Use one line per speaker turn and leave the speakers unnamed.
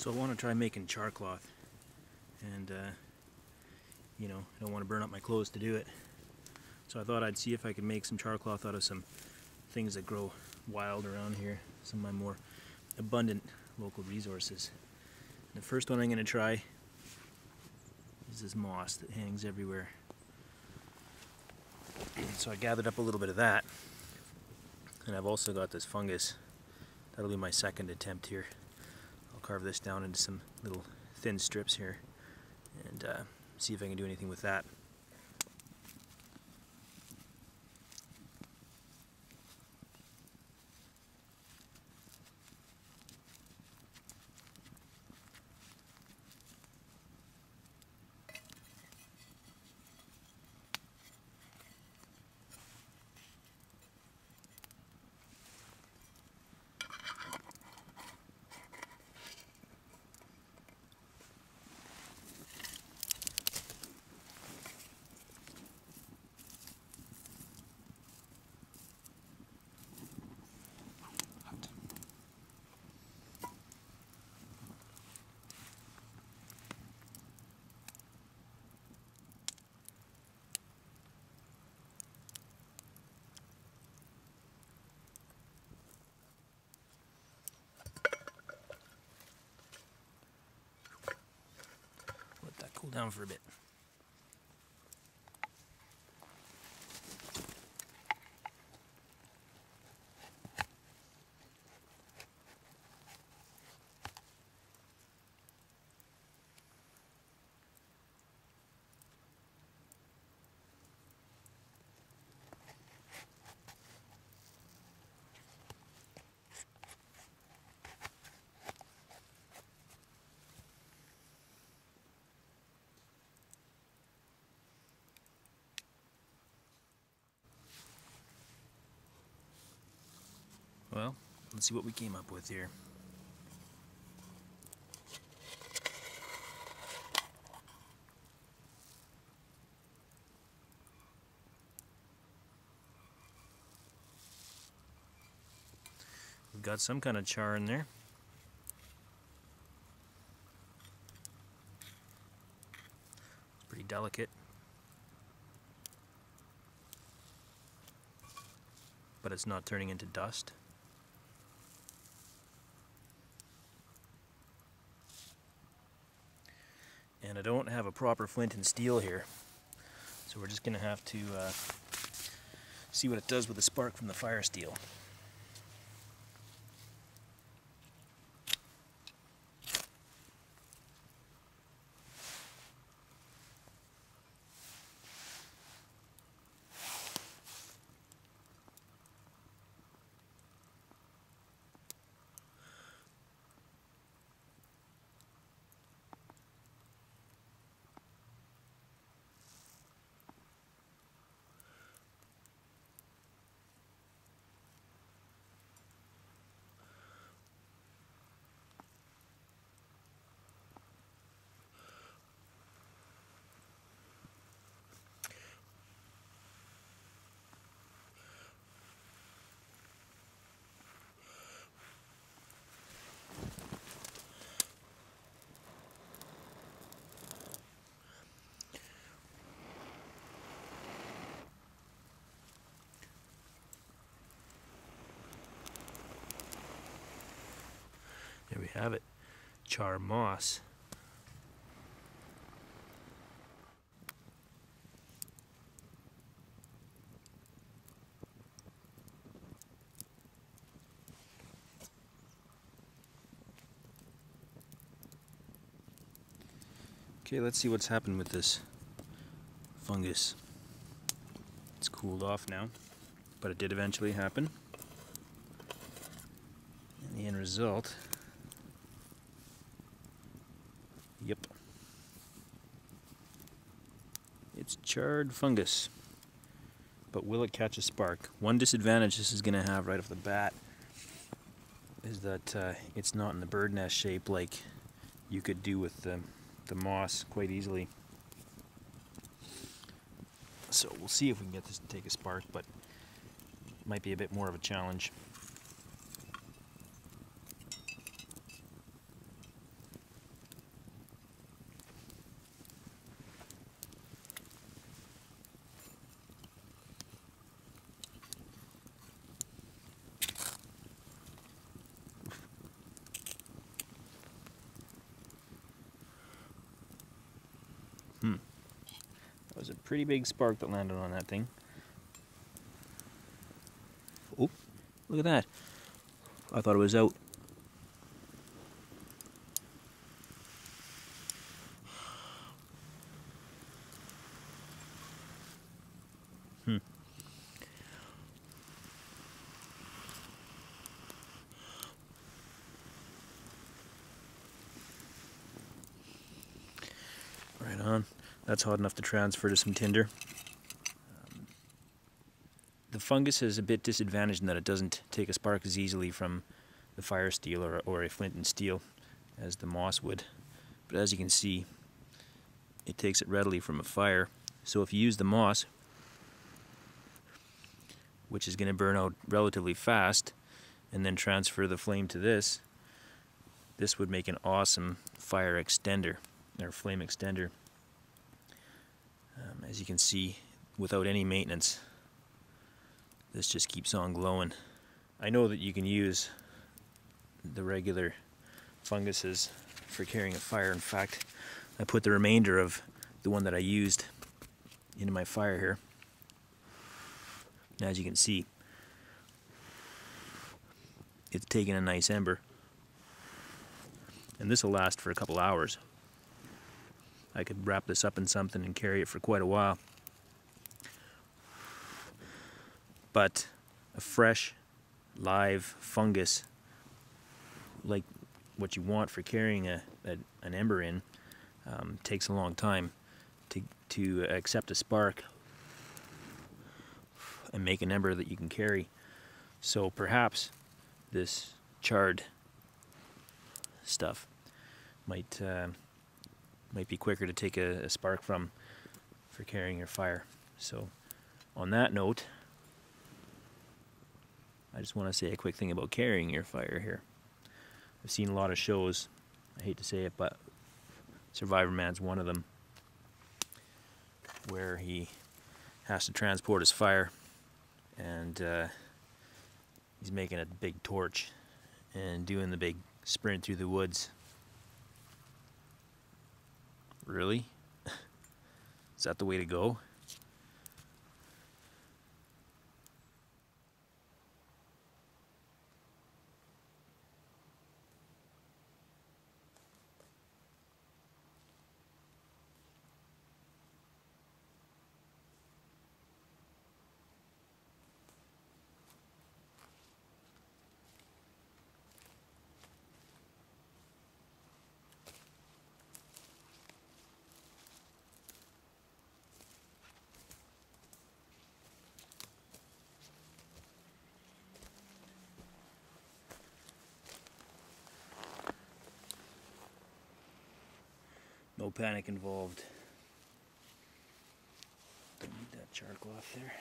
So I want to try making char cloth, and you know, I don't want to burn up my clothes to do it. So I thought I'd see if I could make some char cloth out of some things that grow wild around here, some of my more abundant local resources. And the first one I'm going to try is this moss that hangs everywhere. So I gathered up a little bit of that, and I've also got this fungus. That'll be my second attempt here. I'll carve this down into some little thin strips here and see if I can do anything with that. Let that cool down for a bit. Well, let's see what we came up with here. We've got some kind of char in there. It's pretty delicate, but it's not turning into dust. And I don't have a proper flint and steel here, so we're just going to have to see what it does with the spark from the fire steel. There we have it, char moss. Okay, let's see what's happened with this fungus. It's cooled off now, but it did eventually happen. And the end result, yep, it's charred fungus. But will it catch a spark? One disadvantage this is going to have right off the bat is that it's not in the bird nest shape like you could do with the moss quite easily. So we'll see if we can get this to take a spark, but it might be a bit more of a challenge. Pretty big spark that landed on that thing. Oh, look at that. I thought it was out. Right on. That's hot enough to transfer to some tinder. The fungus is a bit disadvantaged in that it doesn't take a spark as easily from the fire steel or a flint and steel as the moss would. But as you can see, it takes it readily from a fire. So if you use the moss, which is going to burn out relatively fast, and then transfer the flame to this would make an awesome fire extender, or flame extender. As you can see, without any maintenance, this just keeps on glowing. I know that you can use the regular funguses for carrying a fire. In fact, I put the remainder of the one that I used into my fire here. And as you can see, it's taking a nice ember. And this will last for a couple hours. I could wrap this up in something and carry it for quite a while. But a fresh, live fungus, like what you want for carrying an ember in, takes a long time to accept a spark and make an ember that you can carry. So perhaps this charred stuff might be quicker to take a spark from for carrying your fire. So on that note, I just want to say a quick thing about carrying your fire here. I've seen a lot of shows, I hate to say it, but Survivor Man's one of them, where he has to transport his fire, and he's making a big torch and doing the big sprint through the woods. Really? Is that the way to go? No panic involved. Don't need that char cloth there.